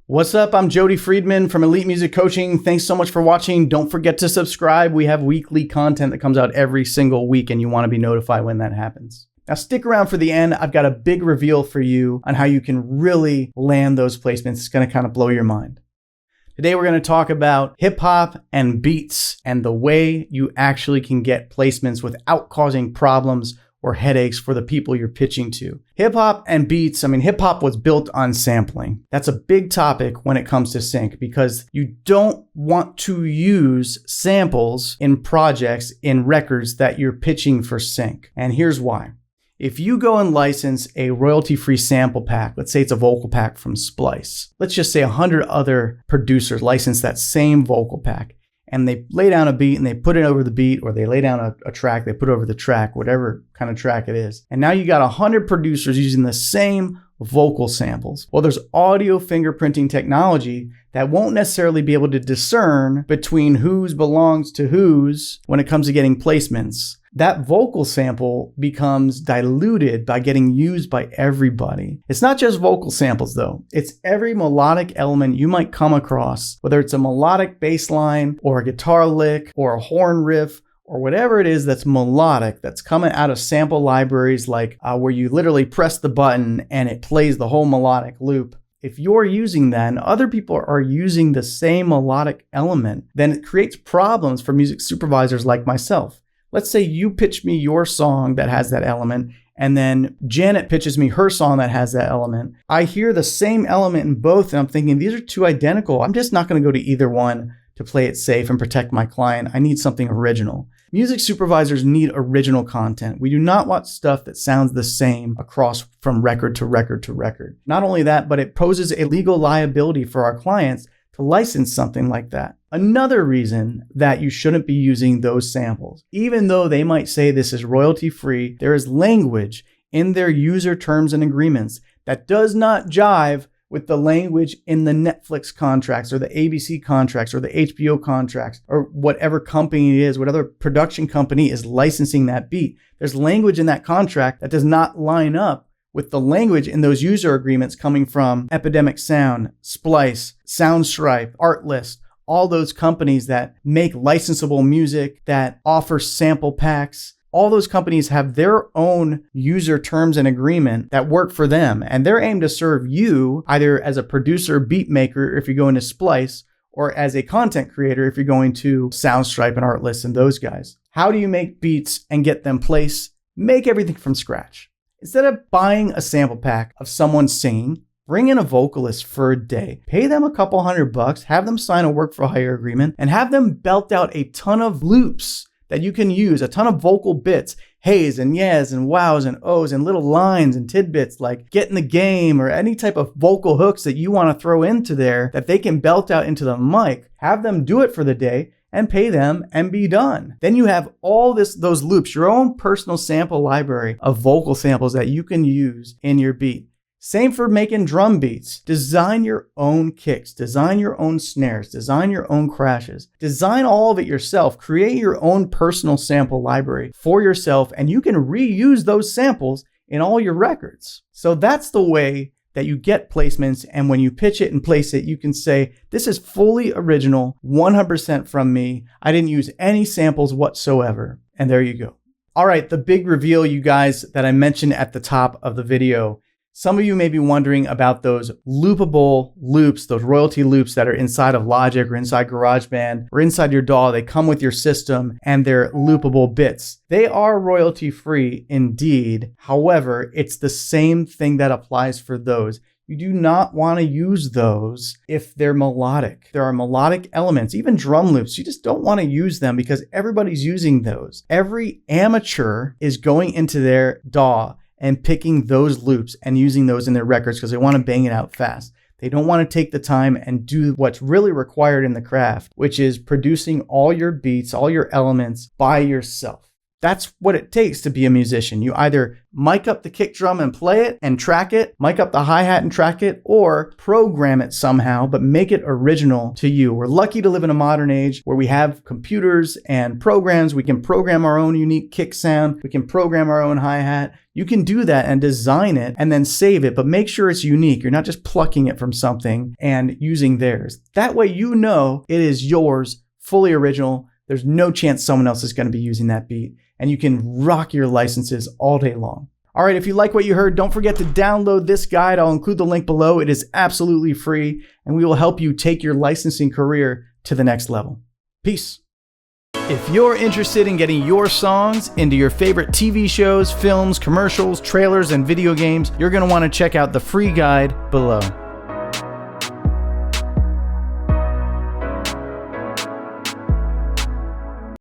What's up? I'm Jody Friedman from Elite Music Coaching. Thanks so much for watching. Don't forget to subscribe. We have weekly content that comes out every single week, and you want to be notified when that happens. Now stick around for the end. I've got a big reveal for you on how you can really land those placements. It's going to kind of blow your mind. Today we're going to talk about hip hop and beats and the way you actually can get placements without causing problems or headaches for the people you're pitching to. Hip hop and beats, hip hop was built on sampling. That's a big topic when it comes to sync because you don't want to use samples in projects, in records that you're pitching for sync. And here's why. If you go and license a royalty-free sample pack, let's say it's a vocal pack from Splice. Let's just say 100 other producers license that same vocal pack, and they lay down a beat and they put it over the beat, or they lay down a track, they put over the track, whatever kind of track it is. And now you got 100 producers using the same vocal samples. Well, there's audio fingerprinting technology that won't necessarily be able to discern between whose belongs to whose when it comes to getting placements. That vocal sample becomes diluted by getting used by everybody. It's not just vocal samples though. It's every melodic element you might come across, whether it's a melodic bass line or a guitar lick or a horn riff or whatever it is that's melodic, that's coming out of sample libraries like where you literally press the button and it plays the whole melodic loop. If you're using that and other people are using the same melodic element, then it creates problems for music supervisors like myself. Let's say you pitch me your song that has that element, and then Janet pitches me her song that has that element. I hear the same element in both, and I'm thinking, these are two identical. I'm just not going to go to either one to play it safe and protect my client. I need something original. Music supervisors need original content. We do not want stuff that sounds the same across from record to record to record. Not only that, but it poses a legal liability for our clients to license something like that. Another reason that you shouldn't be using those samples, even though they might say this is royalty free, there is language in their user terms and agreements that does not jive with the language in the Netflix contracts or the ABC contracts or the HBO contracts or whatever company it is, whatever production company is licensing that beat. There's language in that contract that does not line up with the language in those user agreements coming from Epidemic Sound, Splice, Soundstripe, Artlist, all those companies that make licensable music, that offer sample packs. All those companies have their own user terms and agreement that work for them, and they're aimed to serve you either as a producer, beat maker if you're going to Splice, or as a content creator if you're going to Soundstripe and Artlist and those guys. How do you make beats and get them placed? Make everything from scratch. Instead of buying a sample pack of someone singing, bring in a vocalist for a day, pay them a couple $100, have them sign a work for hire agreement, and have them belt out a ton of loops that you can use, a ton of vocal bits, heys and yes and wows and ohs and little lines and tidbits like get in the game or any type of vocal hooks that you want to throw into there that they can belt out into the mic. Have them do it for the day and pay them and be done. Then you have all those loops, your own personal sample library of vocal samples that you can use in your beat. Same for making drum beats. Design your own kicks, design your own snares, design your own crashes, design all of it yourself, create your own personal sample library for yourself, and you can reuse those samples in all your records. So that's the way that you get placements, and when you pitch it and place it, you can say, this is fully original, 100% from me. I didn't use any samples whatsoever. And there you go. All right, the big reveal, you guys, that I mentioned at the top of the video. Some of you may be wondering about those loopable loops, those royalty loops that are inside of Logic or inside GarageBand or inside your DAW. They come with your system and they're loopable bits. They are royalty free indeed. However, it's the same thing that applies for those. You do not want to use those if they're melodic. There are melodic elements, even drum loops. You just don't want to use them because everybody's using those. Every amateur is going into their DAW and picking those loops and using those in their records because they want to bang it out fast. They don't want to take the time and do what's really required in the craft, which is producing all your beats, all your elements by yourself. That's what it takes to be a musician. You either mic up the kick drum and play it and track it, mic up the hi-hat and track it, or program it somehow, but make it original to you. We're lucky to live in a modern age where we have computers and programs. We can program our own unique kick sound. We can program our own hi-hat. You can do that and design it and then save it, but make sure it's unique. You're not just plucking it from something and using theirs. That way you know it is yours, fully original. There's no chance someone else is going to be using that beat. And you can rock your licenses all day long. All right, if you like what you heard, don't forget to download this guide. I'll include the link below. It is absolutely free, and we will help you take your licensing career to the next level. Peace. If you're interested in getting your songs into your favorite TV shows, films, commercials, trailers, and video games, you're going to want to check out the free guide below.